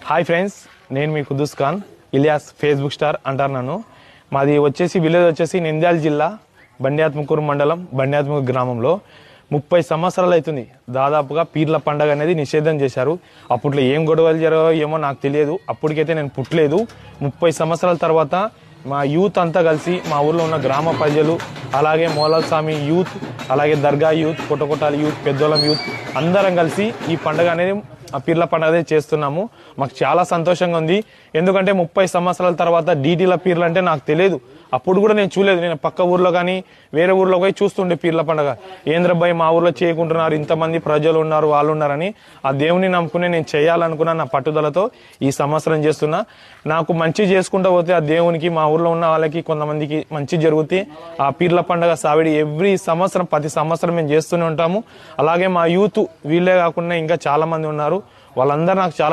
Hi friends, నేను మీ Kuddus Khan Ilyas Facebook star అంటారు నన్ను. మాది వచ్చేసి విలేజ్ వచ్చేసి నంద్యాల జిల్లా బండ్యాత్మకూరు మండలం బండ్యాత్మకూరు గ్రామంలో 30 సంవత్సరాలు అవుతుంది. దాదాపుగా పీర్ల పండగ అనేది నిషేధం చేశారు. అప్పట్లో ఏం గొడవలు జరిగాయో ఏమో నాకు తెలియదు. అప్పటికైతే నేను పుట్టలేదు. 30 సంవత్సరాల తర్వాత మా యూత్ అంతా కలిసి మా ఊర్లో ఉన్న గ్రామ ప్రజలు, అలాగే మోలాల్ స్వామి యూత్, అలాగే దర్గా యూత్, కొట్టకొట్టాలి యూత్, పెద్దోళం యూత్ అందరం కలిసి ఈ పండుగ అనేది ఆ పీర్ల పండుగ చేస్తున్నాము. మాకు చాలా సంతోషంగా ఉంది. ఎందుకంటే 30 సంవత్సరాల తర్వాత డీటీల పీర్లు అంటే నాకు తెలియదు. అప్పుడు కూడా నేను చూడలేదు. నేను పక్క ఊర్లో కానీ వేరే ఊర్లో పోయి చూస్తుండే పీర్ల పండుగ. ఏంద్రబ్బాయి మా ఊర్లో చేయకుంటున్నారు, ఇంతమంది ప్రజలు ఉన్నారు, వాళ్ళు ఉన్నారని ఆ దేవుని నమ్ముకుని నేను చేయాలనుకున్నా. నా పట్టుదలతో ఈ సంవత్సరం చేస్తున్నా. నాకు మంచి చేసుకుంటూ పోతే ఆ దేవునికి, మా ఊర్లో ఉన్న వాళ్ళకి కొంతమందికి మంచి జరిగితే ఆ పీర్ల పండుగ సావిడి ఎవ్రీ సంవత్సరం ప్రతి సంవత్సరం మేము చేస్తూనే ఉంటాము. అలాగే మా యూత్ వీళ్ళే కాకుండా ఇంకా చాలా మంది ఉన్నారు. వాళ్ళందరూ నాకు చాలా